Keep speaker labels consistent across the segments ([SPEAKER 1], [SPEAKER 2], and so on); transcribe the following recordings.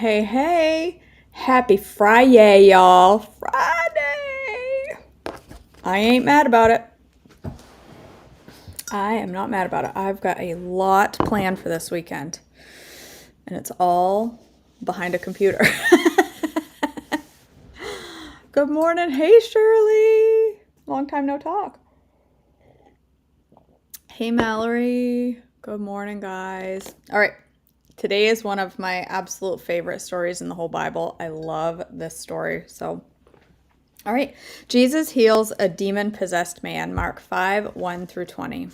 [SPEAKER 1] Hey, hey. Happy Friday, y'all. Friday. I ain't mad about it. I am not mad about it. I've got a lot planned for this weekend, and it's all behind a computer. Good morning. Hey, Shirley. Long time no talk. Hey, Mallory. Good morning, guys. All right. Today is one of my absolute favorite stories in the whole Bible. I love this story. All right. Jesus heals a demon-possessed man. Mark 5, 1 through 20.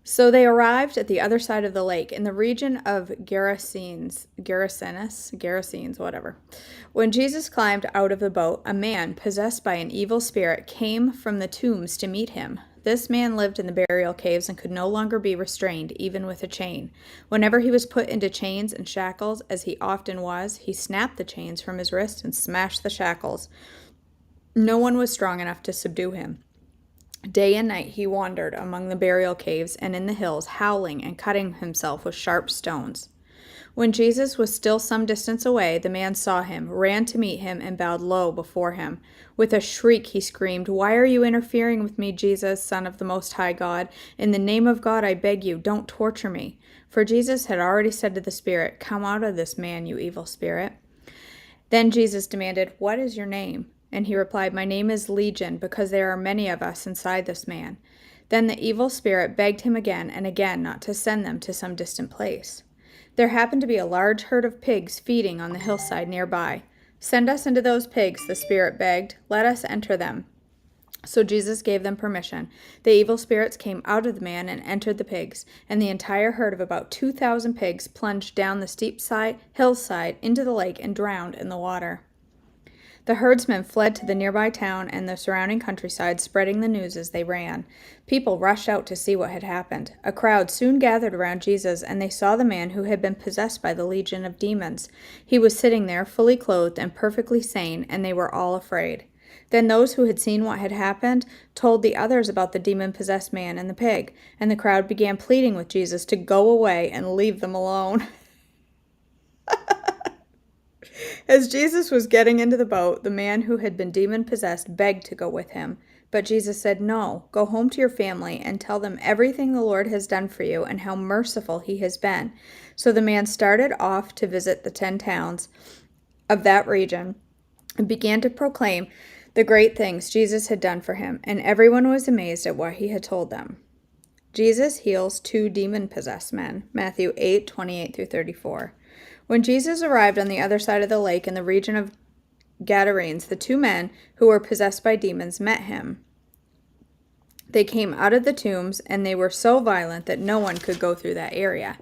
[SPEAKER 1] So they arrived at the other side of the lake in the region of Gerasenes, whatever. When Jesus climbed out of the boat, a man possessed by an evil spirit came from the tombs to meet him. This man lived in the burial caves and could no longer be restrained, even with a chain. Whenever he was put into chains and shackles, as he often was, he snapped the chains from his wrists and smashed the shackles. No one was strong enough to subdue him. Day and night he wandered among the burial caves and in the hills, howling and cutting himself with sharp stones. When Jesus was still some distance away, the man saw him, ran to meet him, and bowed low before him. With a shriek he screamed, "Why are you interfering with me, Jesus, Son of the Most High God? In the name of God, I beg you, don't torture me." For Jesus had already said to the spirit, "Come out of this man, you evil spirit." Then Jesus demanded, "What is your name?" And he replied, "My name is Legion, because there are many of us inside this man." Then the evil spirit begged him again and again not to send them to some distant place. There happened to be a large herd of pigs feeding on the hillside nearby. "Send us into those pigs," the spirit begged. "Let us enter them." So Jesus gave them permission. The evil spirits came out of the man and entered the pigs, and the entire herd of about 2,000 pigs plunged down the steep hillside into the lake and drowned in the water. The herdsmen fled to the nearby town and the surrounding countryside, spreading the news as they ran. People rushed out to see what had happened. A crowd soon gathered around Jesus, and they saw the man who had been possessed by the legion of demons. He was sitting there, fully clothed and perfectly sane, and they were all afraid. Then those who had seen what had happened told the others about the demon-possessed man and the pig, and the crowd began pleading with Jesus to go away and leave them alone. As Jesus was getting into the boat, the man who had been demon-possessed begged to go with him. But Jesus said, "No, go home to your family and tell them everything the Lord has done for you and how merciful he has been." So the man started off to visit the 10 towns of that region and began to proclaim the great things Jesus had done for him, and everyone was amazed at what he had told them. Jesus heals 2 demon-possessed men. Matthew 8, 28 through 34. When Jesus arrived on the other side of the lake in the region of Gadarenes, the 2 men who were possessed by demons met him. They came out of the tombs, and they were so violent that no one could go through that area.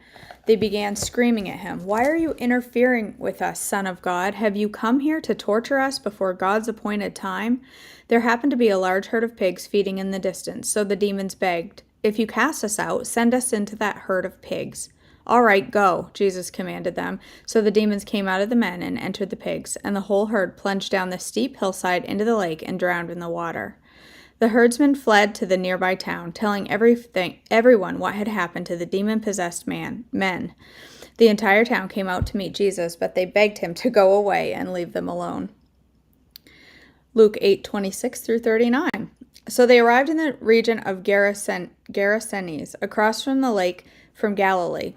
[SPEAKER 1] They began screaming at him, "Why are you interfering with us, Son of God? Have you come here to torture us before God's appointed time?" There happened to be a large herd of pigs feeding in the distance, so the demons begged, "If you cast us out, send us into that herd of pigs." "All right, go," Jesus commanded them. So the demons came out of the men and entered the pigs, and the whole herd plunged down the steep hillside into the lake and drowned in the water. The herdsmen fled to the nearby town, telling everyone what had happened to the demon-possessed men. The entire town came out to meet Jesus, but they begged him to go away and leave them alone. Luke 8:26 through 39. So they arrived in the region of Gerasenes, across from the lake from Galilee.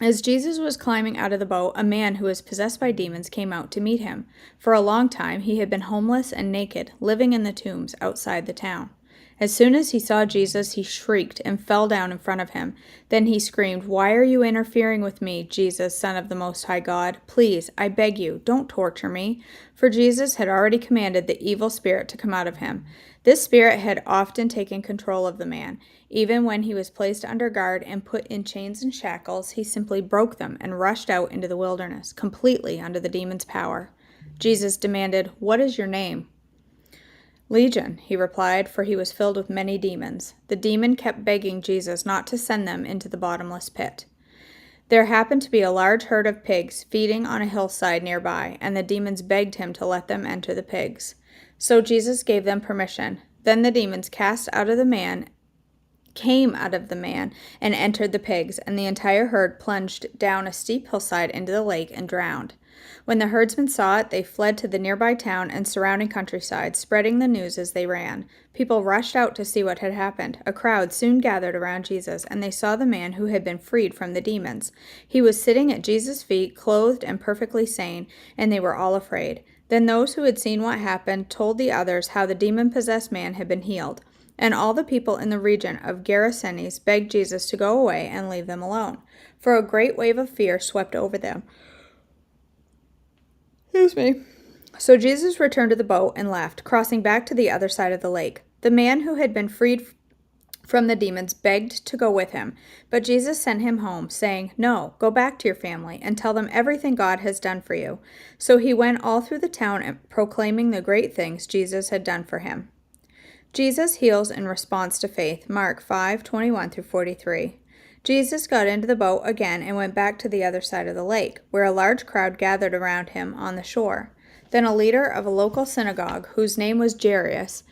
[SPEAKER 1] As Jesus was climbing out of the boat, a man who was possessed by demons came out to meet him. For a long time he had been homeless and naked, living in the tombs outside the town. As soon as he saw Jesus, he shrieked and fell down in front of him. Then he screamed, "Why are you interfering with me, Jesus, Son of the Most High God? Please, I beg you, don't torture me." For Jesus had already commanded the evil spirit to come out of him. This spirit had often taken control of the man. Even when he was placed under guard and put in chains and shackles, he simply broke them and rushed out into the wilderness, completely under the demon's power. Jesus demanded, "What is your name?" "Legion," he replied, for he was filled with many demons. The demon kept begging Jesus not to send them into the bottomless pit. There happened to be a large herd of pigs feeding on a hillside nearby, and the demons begged him to let them enter the pigs. So Jesus gave them permission. Then the demons cast out of the man came out of the man and entered the pigs, and the entire herd plunged down a steep hillside into the lake and drowned. When the herdsmen saw it, they fled to the nearby town and surrounding countryside, spreading the news as they ran. People rushed out to see what had happened. A crowd soon gathered around Jesus, and they saw the man who had been freed from the demons. He was sitting at Jesus' feet, clothed and perfectly sane, and they were all afraid. Then those who had seen what happened told the others how the demon-possessed man had been healed. And all the people in the region of Gerasenes begged Jesus to go away and leave them alone, for a great wave of fear swept over them. Excuse me. So Jesus returned to the boat and left, crossing back to the other side of the lake. The man who had been freed from the demons begged to go with him, but Jesus sent him home, saying, "No, go back to your family and tell them everything God has done for you." So he went all through the town proclaiming the great things Jesus had done for him. Jesus heals in response to faith. Mark 5:21-43. Jesus got into the boat again and went back to the other side of the lake, where a large crowd gathered around him on the shore. Then a leader of a local synagogue, whose name was Jairus,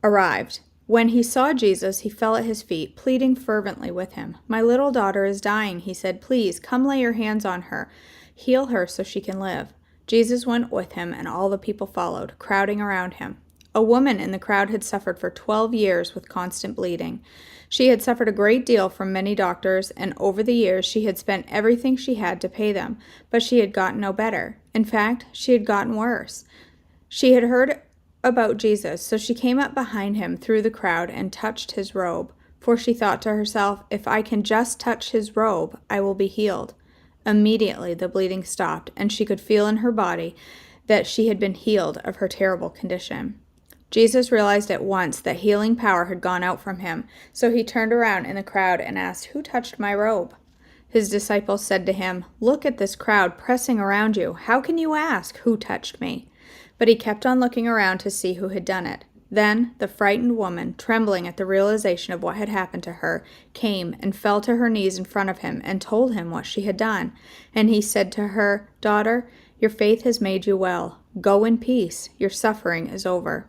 [SPEAKER 1] arrived. When he saw Jesus, he fell at his feet, pleading fervently with him. "My little daughter is dying," he said. "Please, come lay your hands on her. Heal her so she can live." Jesus went with him, and all the people followed, crowding around him. A woman in the crowd had suffered for 12 years with constant bleeding. She had suffered a great deal from many doctors, and over the years she had spent everything she had to pay them, but she had gotten no better. In fact, she had gotten worse. She had heard about Jesus, so she came up behind him through the crowd and touched his robe, for she thought to herself, "If I can just touch his robe, I will be healed." Immediately the bleeding stopped, and she could feel in her body that she had been healed of her terrible condition. Jesus realized at once that healing power had gone out from him, so he turned around in the crowd and asked, "Who touched my robe?" His disciples said to him, "Look at this crowd pressing around you. How can you ask, 'Who touched me?'" But he kept on looking around to see who had done it. Then the frightened woman, trembling at the realization of what had happened to her, came and fell to her knees in front of him and told him what she had done. And he said to her, "Daughter, your faith has made you well. Go in peace. Your suffering is over."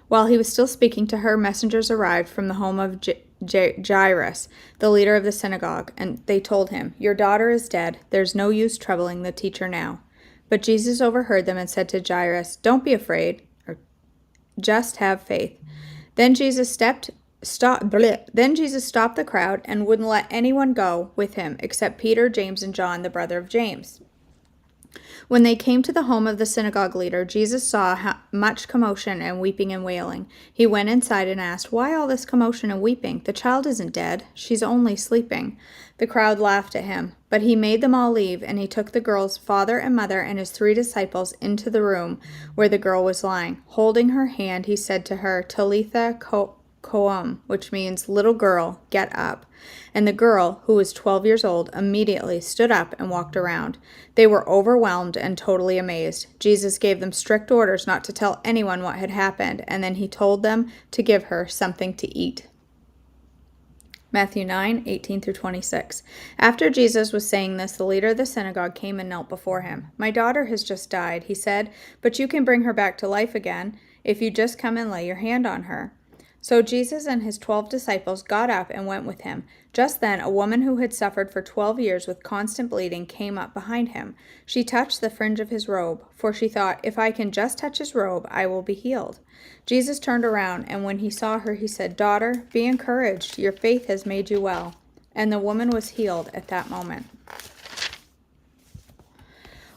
[SPEAKER 1] While he was still speaking to her, messengers arrived from the home of Jairus, the leader of the synagogue, and they told him, "Your daughter is dead. There's no use troubling the teacher now." But Jesus overheard them and said to Jairus, "Don't be afraid. Just have faith." Then Jesus stopped the crowd and wouldn't let anyone go with him except Peter, James, and John, the brother of James. When they came to the home of the synagogue leader, Jesus saw much commotion and weeping and wailing. He went inside and asked, "Why all this commotion and weeping? The child isn't dead. She's only sleeping." The crowd laughed at him, but he made them all leave, and he took the girl's father and mother and his 3 disciples into the room where the girl was lying. Holding her hand, he said to her, "Talitha koum," which means, "Little girl, get up." And the girl, who was 12 years old, immediately stood up and walked around. They were overwhelmed and totally amazed. Jesus gave them strict orders not to tell anyone what had happened, and then he told them to give her something to eat. Matthew 9:18-26. After Jesus was saying this, the leader of the synagogue came and knelt before him. "My daughter has just died," he said, "but you can bring her back to life again if you just come and lay your hand on her." So Jesus and his 12 disciples got up and went with him. Just then, a woman who had suffered for 12 years with constant bleeding came up behind him. She touched the fringe of his robe, for she thought, "If I can just touch his robe, I will be healed." Jesus turned around, and when he saw her, he said, "Daughter, be encouraged. Your faith has made you well." And the woman was healed at that moment.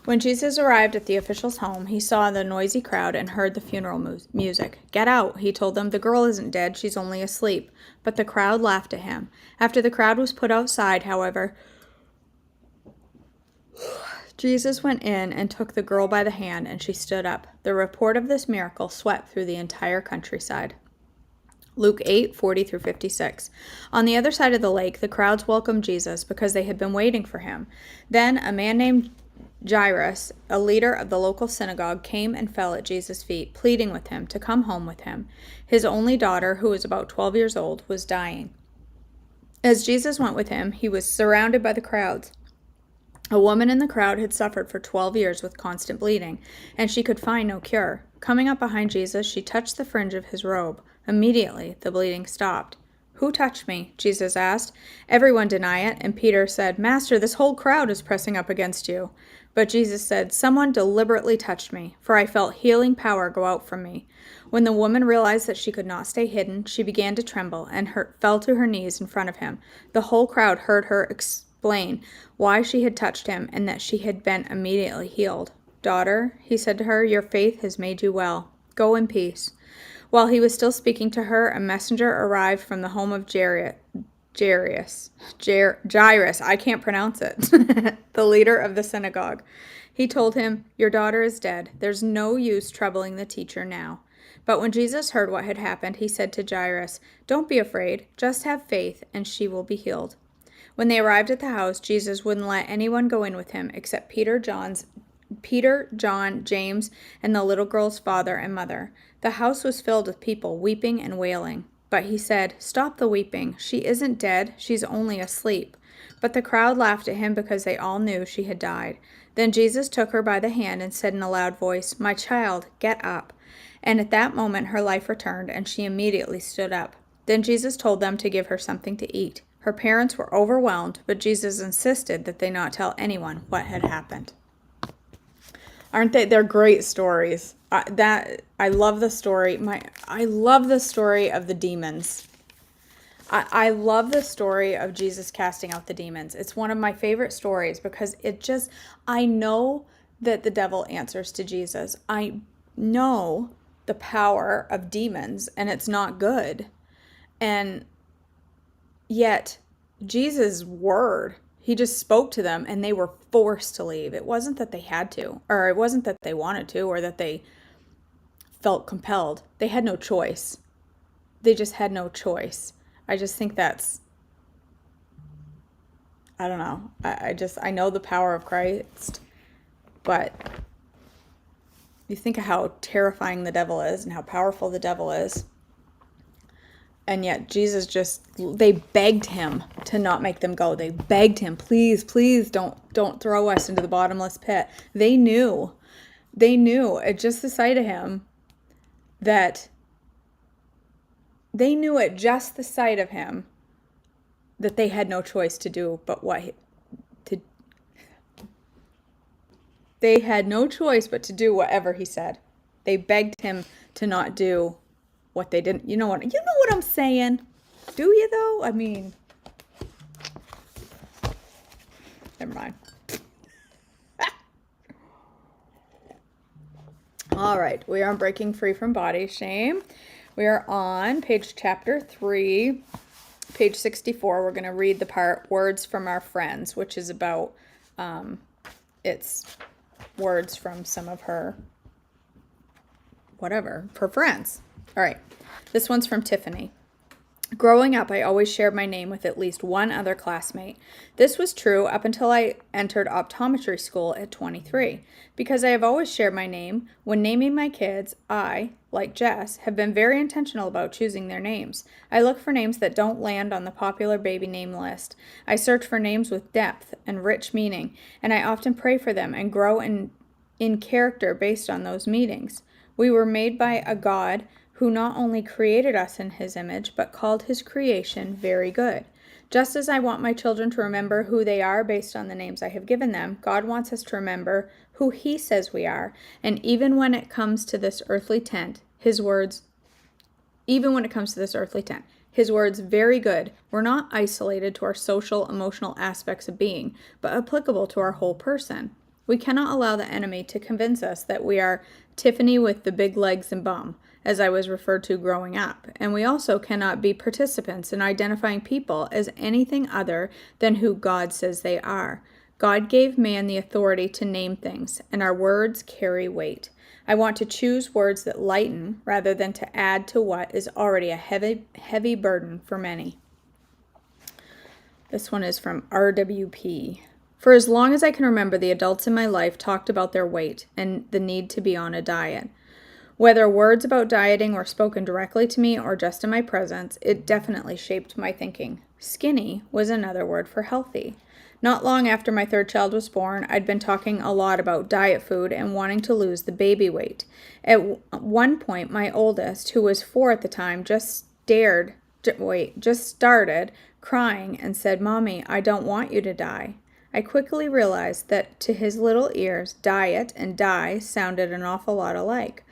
[SPEAKER 1] When Jesus arrived at the official's home, he saw the noisy crowd and heard the funeral music. "Get out," he told them. "The girl isn't dead, she's only asleep." But the crowd laughed at him. After the crowd was put outside, however, Jesus went in and took the girl by the hand, and she stood up. The report of this miracle swept through the entire countryside. Luke 8:40-56. On the other side of the lake, the crowds welcomed Jesus because they had been waiting for him. Then a man named Jairus, a leader of the local synagogue, came and fell at Jesus' feet, pleading with him to come home with him. His only daughter, who was about 12 years old, was dying. As Jesus went with him, he was surrounded by the crowds. A woman in the crowd had suffered for 12 years with constant bleeding, and she could find no cure. Coming up behind Jesus, she touched the fringe of his robe. Immediately, the bleeding stopped. "Who touched me?" Jesus asked. Everyone denied it, and Peter said, "Master, this whole crowd is pressing up against you." But Jesus said, "Someone deliberately touched me, for I felt healing power go out from me." When the woman realized that she could not stay hidden, she began to tremble and fell to her knees in front of him. The whole crowd heard her explain why she had touched him and that she had been immediately healed. "Daughter," he said to her, "your faith has made you well. Go in peace." While he was still speaking to her, a messenger arrived from the home of Jairus, I can't pronounce it, the leader of the synagogue. He told him, "Your daughter is dead. There's no use troubling the teacher now." But when Jesus heard what had happened, he said to Jairus, "Don't be afraid, just have faith, and she will be healed." When they arrived at the house, Jesus wouldn't let anyone go in with him except Peter, John, James, and the little girl's father and mother. The house was filled with people weeping and wailing. But he said, "Stop the weeping. She isn't dead. She's only asleep." But the crowd laughed at him because they all knew she had died. Then Jesus took her by the hand and said in a loud voice, "My child, get up." And at that moment her life returned, and she immediately stood up. Then Jesus told them to give her something to eat. Her parents were overwhelmed, but Jesus insisted that they not tell anyone what had happened. Aren't they? They're great stories. I love the story. I love the story of the demons. I love the story of Jesus casting out the demons. It's one of my favorite stories because I know that the devil answers to Jesus. I know the power of demons, and it's not good. And yet, Jesus' word, he just spoke to them and they were forced to leave. It wasn't that they had to, or it wasn't that they wanted to, or that they felt compelled. They had no choice. They just had no choice. I just think that's, I don't know. I know the power of Christ, but you think of how terrifying the devil is and how powerful the devil is. And yet Jesus they begged him to not make them go. They begged him, please, please don't throw us into the bottomless pit. They knew at just the sight of him that they had no choice to do but they had no choice but to do whatever he said. They begged him to not do what they didn't. You know what I'm saying? Do you though? I mean, never mind. All right, we are on Breaking Free from Body Shame. We are on chapter 3, page 64. We're going to read the part Words from Our Friends, which is about it's words from some of her friends. All right, this one's from Tiffany. Growing up, I always shared my name with at least one other classmate. This was true up until I entered optometry school at 23. Because I have always shared my name, when naming my kids, I, like Jess, have been very intentional about choosing their names. I look for names that don't land on the popular baby name list. I search for names with depth and rich meaning, and I often pray for them and grow in character based on those meetings. We were made by a God who not only created us in his image, but called his creation very good. Just as I want my children to remember who they are based on the names I have given them, God wants us to remember who he says we are. And even when it comes to this earthly tent, his words, very good, were not isolated to our social, emotional aspects of being, but applicable to our whole person. We cannot allow the enemy to convince us that we are Tiffany with the big legs and bum, as I was referred to growing up. And we also cannot be participants in identifying people as anything other than who God says they are. God gave man the authority to name things, and our words carry weight. I want to choose words that lighten rather than to add to what is already a heavy burden for many. This one is from RWP. For as long as I can remember, the adults in my life talked about their weight and the need to be on a diet. Whether words about dieting were spoken directly to me or just in my presence, it definitely shaped my thinking. Skinny was another word for healthy. Not long after my third child was born, I'd been talking a lot about diet food and wanting to lose the baby weight. At one point, my oldest, who was 4 at the time, just started crying and said, "Mommy, I don't want you to die." I quickly realized that to his little ears, diet and die sounded an awful lot alike.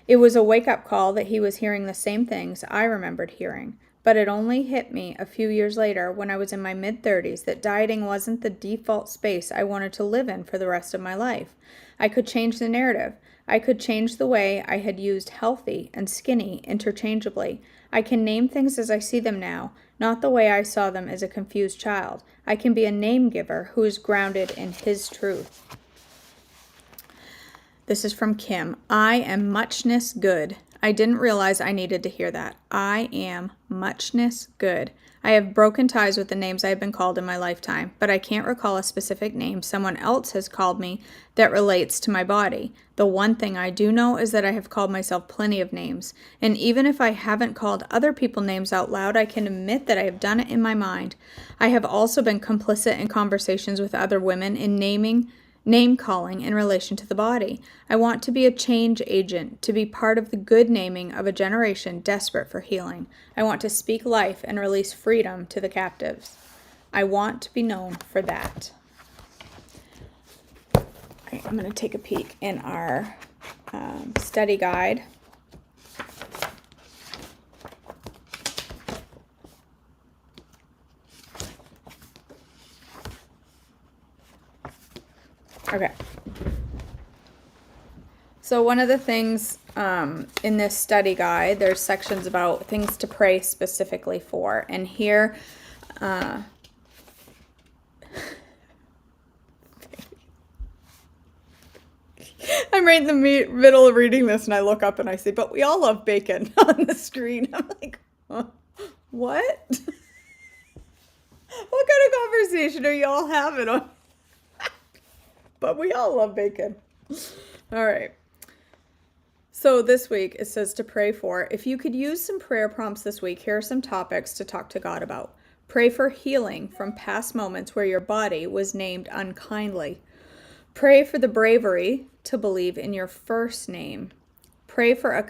[SPEAKER 1] It was a wake-up call that he was hearing the same things I remembered hearing. But it only hit me a few years later, when I was in my mid-30s, that dieting wasn't the default space I wanted to live in for the rest of my life. I could change the narrative. I could change the way I had used healthy and skinny interchangeably. I can name things as I see them now, not the way I saw them as a confused child. I can be a name giver who is grounded in his truth. This is from Kim. I am muchness good. I didn't realize I needed to hear that. I am muchness good. I have broken ties with the names I have been called in my lifetime, but I can't recall a specific name someone else has called me that relates to my body. The one thing I do know is that I have called myself plenty of names, and even if I haven't called other people names out loud, I can admit that I have done it in my mind. I have also been complicit in conversations with other women in name calling in relation to the body. I want to be a change agent, to be part of the good naming of a generation desperate for healing. I want to speak life and release freedom to the captives. I want to be known for that. All right, I'm going to take a peek in our study guide. Okay. So one of the things in this study guide, there's sections about things to pray specifically for. And here, I'm right in the middle of reading this, and I look up and I say, "But we all love bacon" on the screen. I'm like, what? What kind of conversation are you all having on? But we all love bacon. All right. So this week it says to pray for. If you could use some prayer prompts this week, here are some topics to talk to God about. Pray for healing from past moments where your body was named unkindly. Pray for the bravery to believe in your first name. Pray for a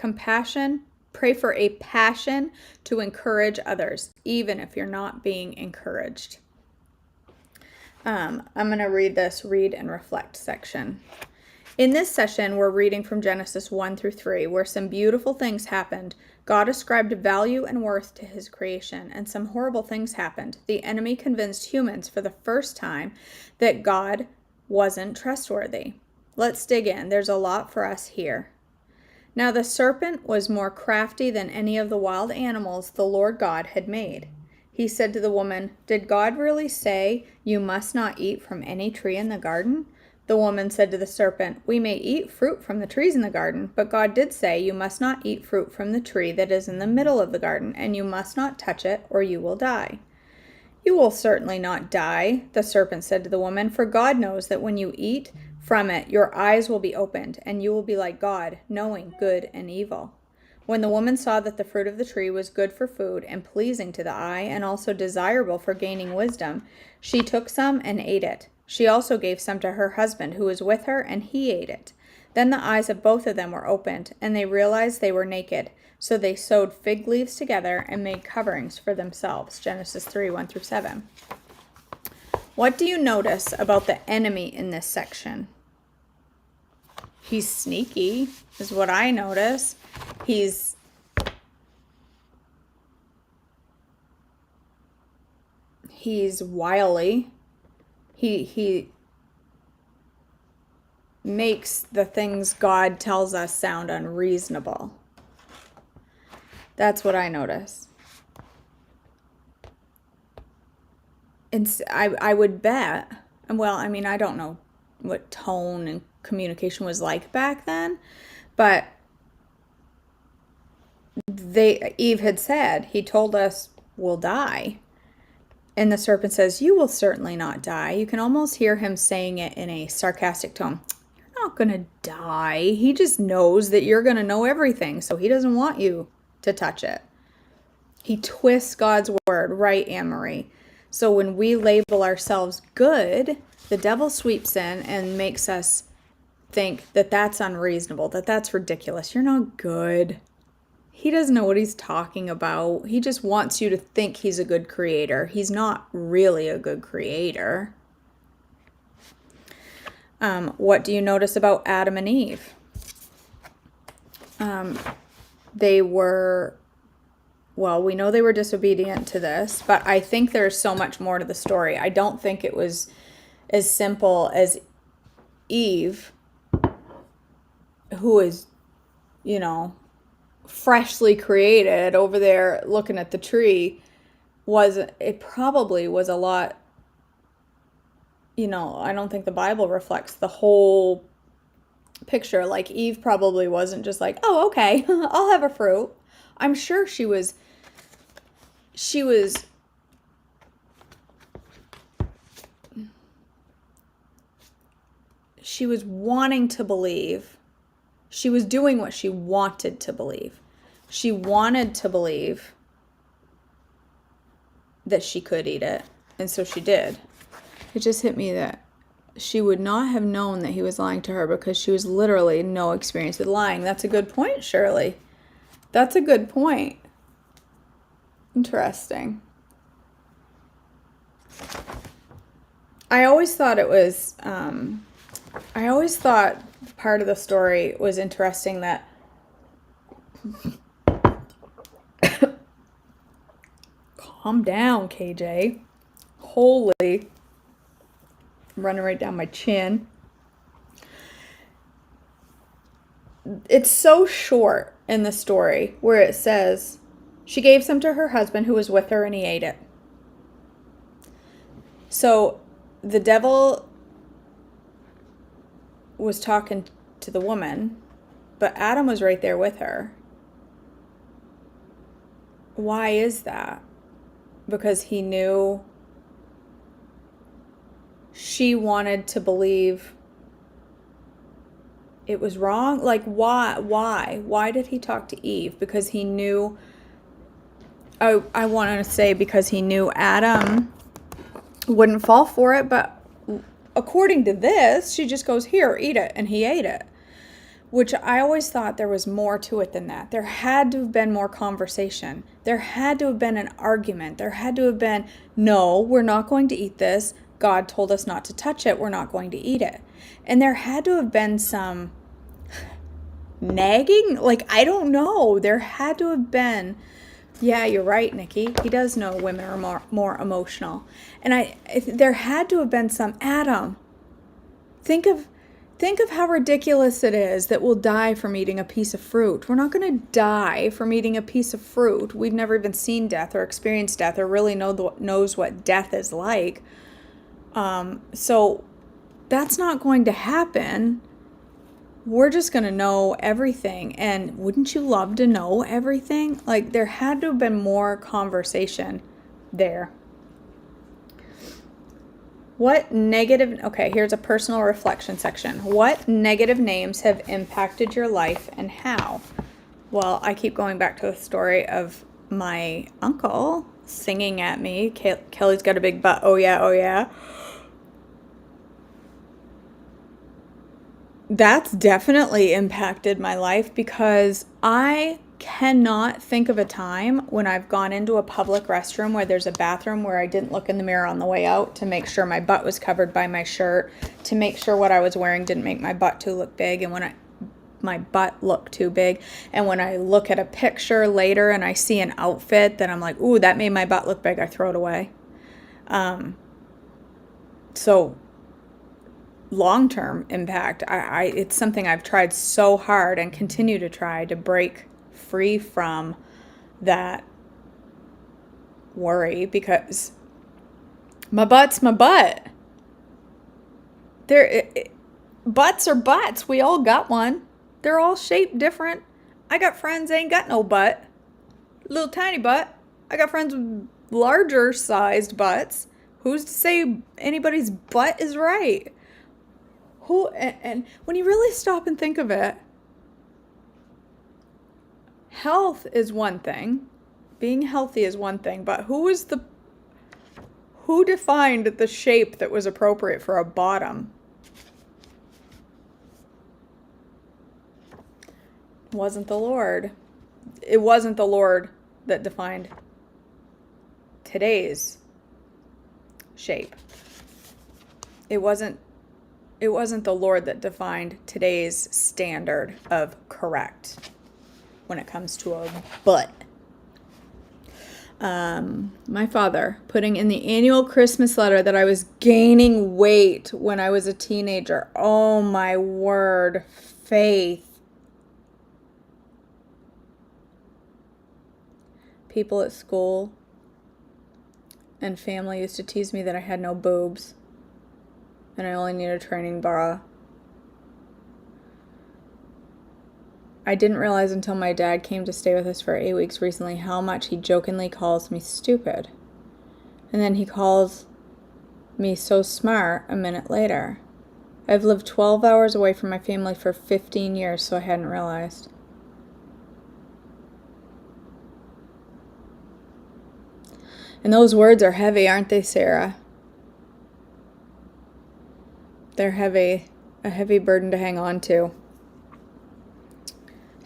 [SPEAKER 1] passion to encourage others, even if you're not being encouraged. I'm going to read this read and reflect section. In this session, we're reading from Genesis 1 through 3, where some beautiful things happened. God ascribed value and worth to his creation, and some horrible things happened. The enemy convinced humans for the first time that God wasn't trustworthy. Let's dig in. There's a lot for us here. Now the serpent was more crafty than any of the wild animals the Lord God had made. He said to the woman, "Did God really say you must not eat from any tree in the garden?" The woman said to the serpent, "We may eat fruit from the trees in the garden, but God did say you must not eat fruit from the tree that is in the middle of the garden, and you must not touch it, or you will die." "You will certainly not die," the serpent said to the woman, "for God knows that when you eat from it, your eyes will be opened, and you will be like God, knowing good and evil." When the woman saw that the fruit of the tree was good for food and pleasing to the eye and also desirable for gaining wisdom, she took some and ate it. She also gave some to her husband who was with her, and he ate it. Then the eyes of both of them were opened, and they realized they were naked. So they sewed fig leaves together and made coverings for themselves. Genesis 3, 1 through 7. What do you notice about the enemy in this section? He's sneaky, is what I notice. He's wily. He makes the things God tells us sound unreasonable. That's what I notice. And I would bet, well, I mean, I don't know what tone and communication was like back then, but Eve had said, he told us we'll die. And the serpent says, "You will certainly not die." You can almost hear him saying it in a sarcastic tone. You're not going to die. He just knows that you're going to know everything, so he doesn't want you to touch it. He twists God's word, right, Anne-Marie? So when we label ourselves good, the devil sweeps in and makes us think that that's unreasonable, that that's ridiculous. You're not good. He doesn't know what he's talking about. He just wants you to think he's a good creator. He's not really a good creator. What do you notice about Adam and Eve? They were, well, we know they were disobedient to this, but I think there's so much more to the story. I don't think it was as simple as Eve, who is, freshly created over there looking at the tree, it probably was a lot, I don't think the Bible reflects the whole picture. Like Eve probably wasn't just like, oh, okay, I'll have a fruit. I'm sure she was wanting to believe. She was doing what she wanted to believe. She wanted to believe that she could eat it, and so she did. It just hit me that she would not have known that he was lying to her because she was literally no experience with lying. That's a good point, Shirley. That's a good point. Interesting. I always thought part of the story was interesting that calm down, KJ. Holy. I'm running right down my chin. It's so short in the story where it says, she gave some to her husband who was with her and he ate it. So the devil was talking to the woman, but Adam was right there with her. Why is that? Because he knew she wanted to believe it was wrong. Like, why did he talk to Eve? Because he knew, I want to say because he knew Adam wouldn't fall for it, but according to this, she just goes, here, eat it, and he ate it. Which I always thought there was more to it than that. There had to have been more conversation. There had to have been an argument. There had to have been, no, we're not going to eat this. God told us not to touch it. We're not going to eat it. And there had to have been some nagging. Like, I don't know. There had to have been, yeah, you're right, Nikki. He does know women are more emotional. And there had to have been some, Adam, think of how ridiculous it is that we'll die from eating a piece of fruit. We're not going to die from eating a piece of fruit. We've never even seen death or experienced death or really knows what death is like. So that's not going to happen. We're just going to know everything. And wouldn't you love to know everything? Like, there had to have been more conversation there. Here's a personal reflection section. What negative names have impacted your life and how? Well, I keep going back to the story of my uncle singing at me. Kelly's got a big butt. Oh yeah, oh yeah. That's definitely impacted my life because I cannot think of a time when I've gone into a public restroom where there's a bathroom where I didn't look in the mirror on the way out to make sure my butt was covered by my shirt, to make sure what I was wearing didn't make my butt too look big, and when my butt looked too big. And when I look at a picture later and I see an outfit that I'm like, ooh, that made my butt look big, I throw it away. So long-term impact, it's something I've tried so hard and continue to try to break free from that worry, because my butt's my butt. Butts are butts. We all got one. They're all shaped different. I got friends ain't got no butt. Little tiny butt. I got friends with larger sized butts. Who's to say anybody's butt is right? And when you really stop and think of it, health is one thing. Being healthy is one thing, but who Who defined the shape that was appropriate for a bottom? It wasn't the Lord. It wasn't the Lord that defined today's shape. It wasn't the Lord that defined today's standard of correct when it comes to a butt. My father putting in the annual Christmas letter that I was gaining weight when I was a teenager. Oh my word, Faith. People at school and family used to tease me that I had no boobs and I only needed a training bra. I didn't realize until my dad came to stay with us for 8 weeks recently how much he jokingly calls me stupid. And then he calls me so smart a minute later. I've lived 12 hours away from my family for 15 years, so I hadn't realized. And those words are heavy, aren't they, Sarah? They're heavy, a heavy burden to hang on to.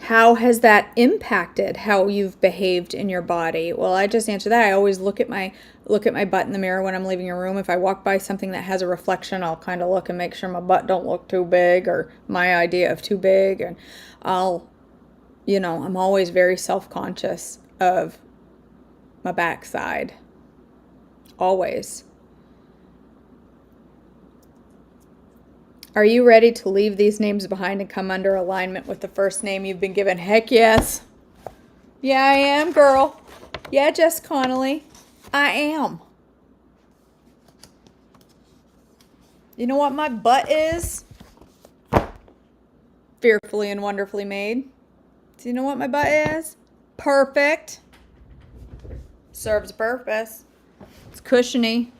[SPEAKER 1] How has that impacted how you've behaved in your body? Well, I just answered that. I always look at my butt in the mirror when I'm leaving a room. If I walk by something that has a reflection, I'll kind of look and make sure my butt don't look too big or my idea of too big. And I'm always very self-conscious of my backside. Always. Are you ready to leave these names behind and come under alignment with the first name you've been given? Heck yes. Yeah, I am, girl. Yeah, Jess Connolly. I am. You know what my butt is? Fearfully and wonderfully made. Do you know what my butt is? Perfect. Serves a purpose. It's cushiony.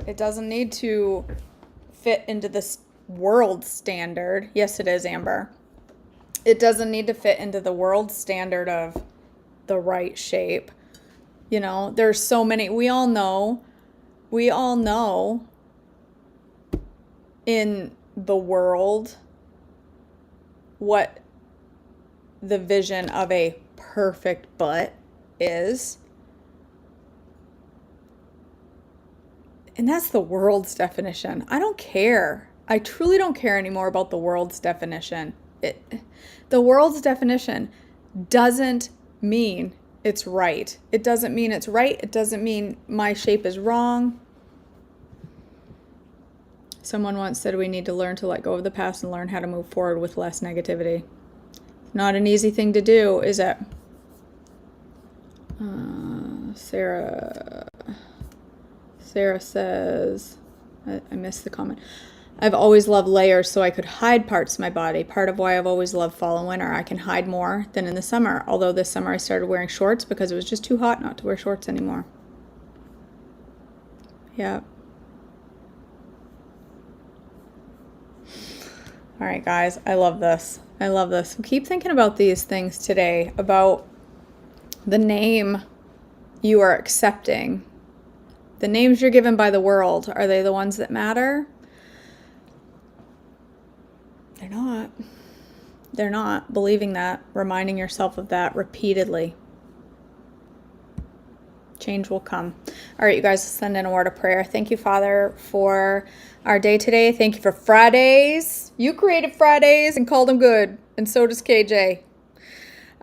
[SPEAKER 1] It doesn't need to fit into this world standard. Yes, it is, Amber. It doesn't need to fit into the world standard of the right shape. You know, there's so many. We all know in the world what the vision of a perfect butt is. And that's the world's definition. I don't care. I truly don't care anymore about the world's definition. The world's definition doesn't mean it's right. It doesn't mean it's right. It doesn't mean my shape is wrong. Someone once said we need to learn to let go of the past and learn how to move forward with less negativity. Not an easy thing to do, is it? Sarah says, I missed the comment. I've always loved layers so I could hide parts of my body. Part of why I've always loved fall and winter. I can hide more than in the summer. Although this summer I started wearing shorts because it was just too hot not to wear shorts anymore. Yeah. All right, guys. I love this. I love this. Keep thinking about these things today, about the name you are accepting. The names you're given by the world, are they the ones that matter? They're not. They're not. Believing that, reminding yourself of that repeatedly. Change will come. All right, you guys, send in a word of prayer. Thank you, Father, for our day today. Thank you for Fridays. You created Fridays and called them good, and so does KJ.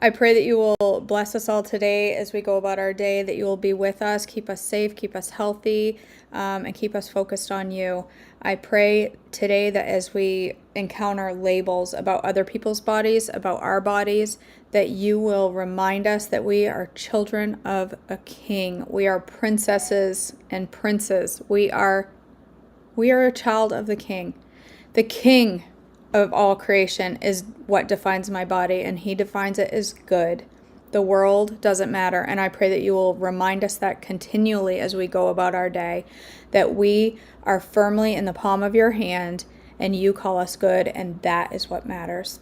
[SPEAKER 1] I pray that you will bless us all today as we go about our day, that you will be with us, keep us safe, keep us healthy, and keep us focused on you. I pray today that as we encounter labels about other people's bodies, about our bodies, that you will remind us that we are children of a king. We are princesses and princes. We are a child of the king. The king of all creation is what defines my body, and he defines it as good. The world doesn't matter, and I pray that you will remind us that continually as we go about our day, that we are firmly in the palm of your hand and you call us good, and that is what matters.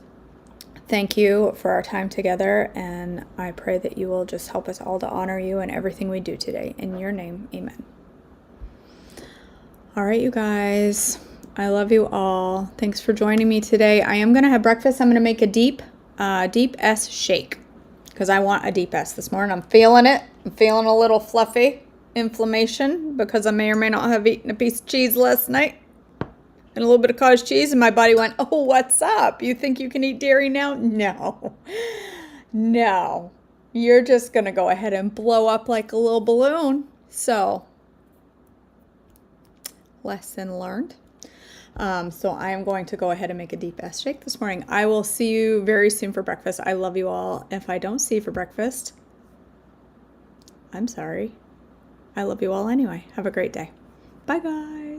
[SPEAKER 1] thank you for our time together, and I pray that you will just help us all to honor you in everything we do today. In your name, amen. All right, you guys. I love you all. Thanks for joining me today. I am going to have breakfast. I'm going to make a deep S shake because I want a deep S this morning. I'm feeling it. I'm feeling a little fluffy inflammation because I may or may not have eaten a piece of cheese last night and a little bit of cottage cheese, and my body went, oh, what's up? You think you can eat dairy now? No. No. You're just going to go ahead and blow up like a little balloon. So, lesson learned. So I am going to go ahead and make a deep S shake this morning. I will see you very soon for breakfast. I love you all. If I don't see you for breakfast, I'm sorry. I love you all anyway. Have a great day. Bye, guys.